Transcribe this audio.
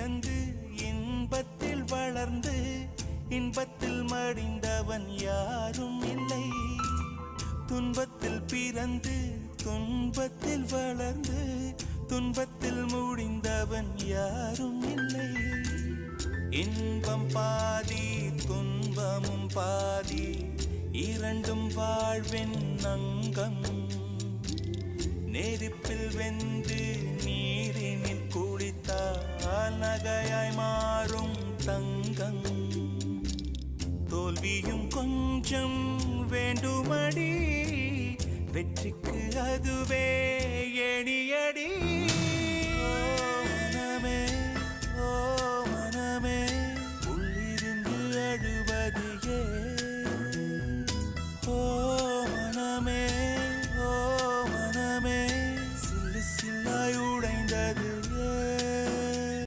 பிறந்து இன்பத்தில் வளர்ந்து இன்பத்தில் மடிந்தவன் யாரும் இல்லை. துன்பத்தில் பிறந்து துன்பத்தில் வளர்ந்து துன்பத்தில் முடிந்தவன் யாரும் இல்லை. இன்பம் பாதி துன்பமும் பாதி இரண்டும் வாழ்வின் அங்கம். நெருப்பில் வெந்து நீரினில் குளித்தால் நகையாய் மாறும் தங்கம். தோல்வியும் கொஞ்சம் வேண்டுமடி, வெற்றிக்கு அதுவே எணியடி.